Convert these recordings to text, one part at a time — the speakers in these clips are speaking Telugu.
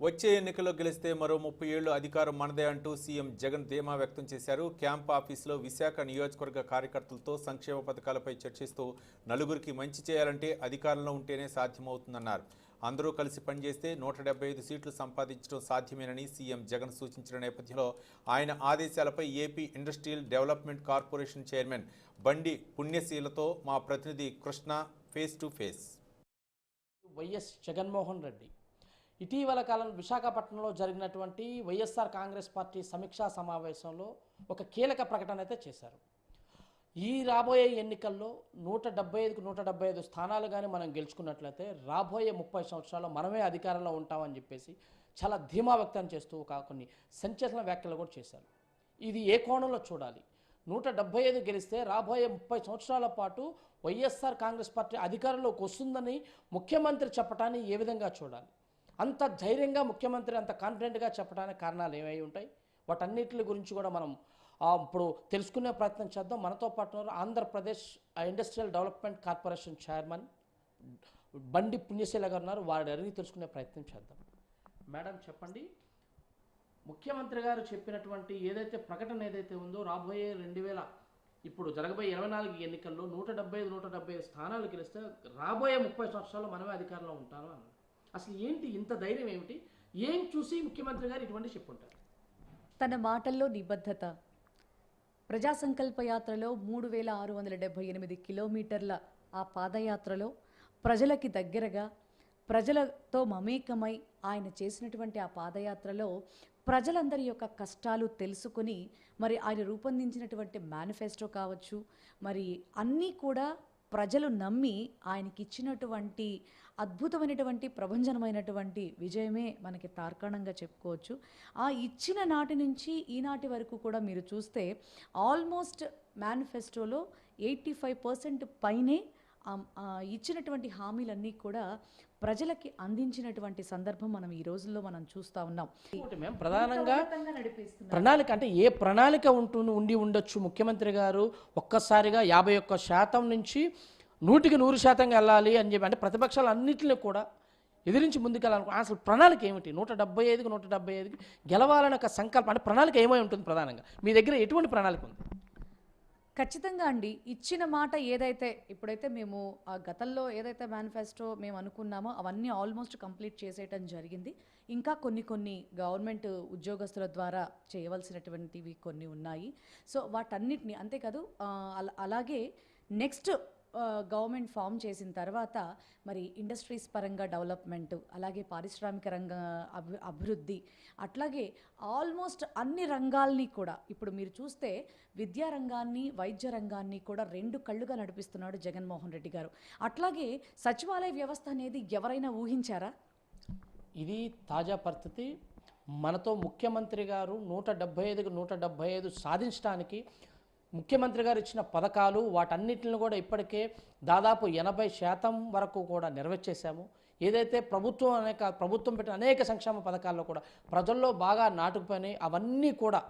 వచ్చే ఎన్నికల్లో గెలిస్తే మరో 30 ఏళ్లు అధికారం మనదే అంటూ సీఎం జగన్ ధీమా వ్యక్తం చేశారు. క్యాంప్ ఆఫీసులో విశాఖ నియోజకవర్గ కార్యకర్తలతో సంక్షేమ పథకాలపై చర్చిస్తూ నలుగురికి మంచి చేయాలంటే అధికారంలో ఉంటేనే సాధ్యమవుతుందన్నారు. అందరూ కలిసి పనిచేస్తే 175 సీట్లు సంపాదించడం సాధ్యమేనని సీఎం జగన్ సూచించిన నేపథ్యంలో ఆయన ఆదేశాలపై AP industrial development corporation chairman Bandi పుణ్యశీలతో మా ప్రతినిధి Krishna face to face. YS Jaganmohan Reddy ఇటీవల కాలం విశాఖపట్నంలో జరిగినటువంటి వైఎస్ఆర్ కాంగ్రెస్ పార్టీ సమీక్షా సమావేశంలో ఒక కీలక ప్రకటన అయితే చేశారు. ఈ రాబోయే ఎన్నికల్లో 175కు 175 స్థానాలు కానీ మనం గెలుచుకున్నట్లయితే రాబోయే 30 సంవత్సరాల్లో మనమే అధికారంలో ఉంటామని చెప్పేసి చాలా ధీమా వ్యక్తం చేస్తూ కొన్ని సంచలన వ్యాఖ్యలు కూడా చేశారు. ఇది ఏ కోణంలో చూడాలి? 175 గెలిస్తే రాబోయే 30 సంవత్సరాల పాటు వైఎస్ఆర్ కాంగ్రెస్ పార్టీ అధికారంలోకి వస్తుందని ముఖ్యమంత్రి చెప్పడాన్ని ఏ విధంగా చూడాలి? అంత ధైర్యంగా ముఖ్యమంత్రి అంత కాన్ఫిడెంట్గా చెప్పడానికి కారణాలు ఏమై ఉంటాయి? వాటన్నిటి గురించి కూడా మనం ఇప్పుడు తెలుసుకునే ప్రయత్నం చేద్దాం. మనతో పాటు Andhra Pradesh industrial development corporation chairman బండి పుణ్యశీల గారు ఉన్నారు. వారిని అడిగి తెలుసుకునే ప్రయత్నం చేద్దాం. మేడం చెప్పండి, ముఖ్యమంత్రి గారు చెప్పినటువంటి ఏదైతే ప్రకటన ఏదైతే ఉందో రాబోయే ఇప్పుడు జరగబోయే 24 ఎన్నికల్లో 175 స్థానాలు గెలిస్తే రాబోయే 30 సంవత్సరాలు మనమే అధికారంలో ఉంటాము అన్నారు. అసలు ఏంటి ఇంత ధైర్యం? ఏమిటి? ఏం చూసి ముఖ్యమంత్రి గారు ఇటువంటి చెప్పుంటారు? తన మాటల్లో నిబద్ధత. ప్రజా సంకల్ప యాత్రలో 3678 కిలోమీటర్ల ఆ పాదయాత్రలో ప్రజలకి దగ్గరగా ప్రజలతో మమేకమై ఆయన చేసినటువంటి ఆ పాదయాత్రలో ప్రజలందరి యొక్క కష్టాలు తెలుసుకుని మరి ఆయన రూపొందించినటువంటి మేనిఫెస్టో కావచ్చు, మరి అన్నీ కూడా ప్రజలు నమ్మి ఆయనకి ఇచ్చినటువంటి అద్భుతమైనటువంటి ప్రభంజనమైనటువంటి విజయమే మనకి తార్కాణంగా చెప్పుకోవచ్చు. ఆ ఇచ్చిన నాటి నుంచి ఈనాటి వరకు కూడా మీరు చూస్తే ఆల్మోస్ట్ మేనిఫెస్టోలో 85% పైనే ఇచ్చినటువంటి హామీలన్నీ కూడా ప్రజలకి అందించినటువంటి సందర్భం మనం ఈ రోజుల్లో మనం చూస్తూ ఉన్నాం. ప్రధానంగా ప్రణాళిక అంటే ఏ ప్రణాళిక ఉండి ఉండొచ్చు ముఖ్యమంత్రి గారు ఒక్కసారిగా 51% నుంచి 100% వెళ్ళాలి అని చెప్పి, అంటే ప్రతిపక్షాలు అన్నింటినీ కూడా ఎదిరించి ముందుకెళ్ళాలి. అసలు ప్రణాళిక ఏమిటి? 175కి 175కి గెలవాలని ఒక సంకల్పం, అంటే ప్రణాళిక ఏమై ఉంటుంది? ప్రధానంగా మీ దగ్గర ఎటువంటి ప్రణాళిక ఉంది? ఖచ్చితంగా అండి, ఇచ్చిన మాట ఏదైతే ఇప్పుడైతే మేము గతంలో ఏదైతే మేనిఫెస్టో మేము అనుకున్నామో అవన్నీ ఆల్మోస్ట్ కంప్లీట్ చేసేయటం జరిగింది. ఇంకా కొన్ని గవర్నమెంట్ ఉద్యోగస్తుల ద్వారా చేయవలసినటువంటివి కొన్ని ఉన్నాయి. సో వాటన్నిటిని అంతేకాదు అలాగే నెక్స్ట్ గవర్నమెంట్ ఫామ్ చేసిన తర్వాత మరి ఇండస్ట్రీస్ పరంగా డెవలప్మెంట్, అలాగే పారిశ్రామిక రంగ అభివృద్ధి, అట్లాగే ఆల్మోస్ట్ అన్ని రంగాల్ని కూడా ఇప్పుడు మీరు చూస్తే విద్యా రంగాన్ని, వైద్య రంగాన్ని కూడా 2 కళ్ళుగా నడిపిస్తున్నాడు జగన్మోహన్ రెడ్డి గారు. అట్లాగే సచివాలయ వ్యవస్థ అనేది ఎవరైనా ఊహించారా? ఇది తాజా పరిస్థితి. మనతో ముఖ్యమంత్రి గారు 175కి 175 సాధించడానికి ముఖ్యమంత్రి గారు ఇచ్చిన పథకాలు వాటన్నిటిని కూడా ఇప్పటికే దాదాపు 80% వరకు కూడా నెరవేర్చేశాము. ఏదైతే ప్రభుత్వం పెట్టిన అనేక సంక్షేమ పథకాల్లో కూడా ప్రజల్లో బాగా నాటుకుపోయినాయి. అవన్నీ కూడా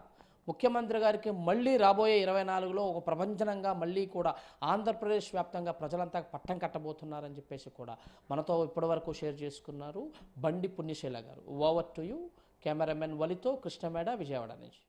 ముఖ్యమంత్రి గారికి మళ్ళీ రాబోయే 24లో ఒక ప్రపంచనంగా మళ్ళీ కూడా ఆంధ్రప్రదేశ్ వ్యాప్తంగా ప్రజలంతా పట్టం కట్టబోతున్నారని చెప్పేసి కూడా మనతో ఇప్పటివరకు షేర్ చేసుకున్నారు బండి పుణ్యశీల గారు. Over to you. కెమెరామెన్ వలితో కృష్ణమేడ, విజయవాడ నుంచి.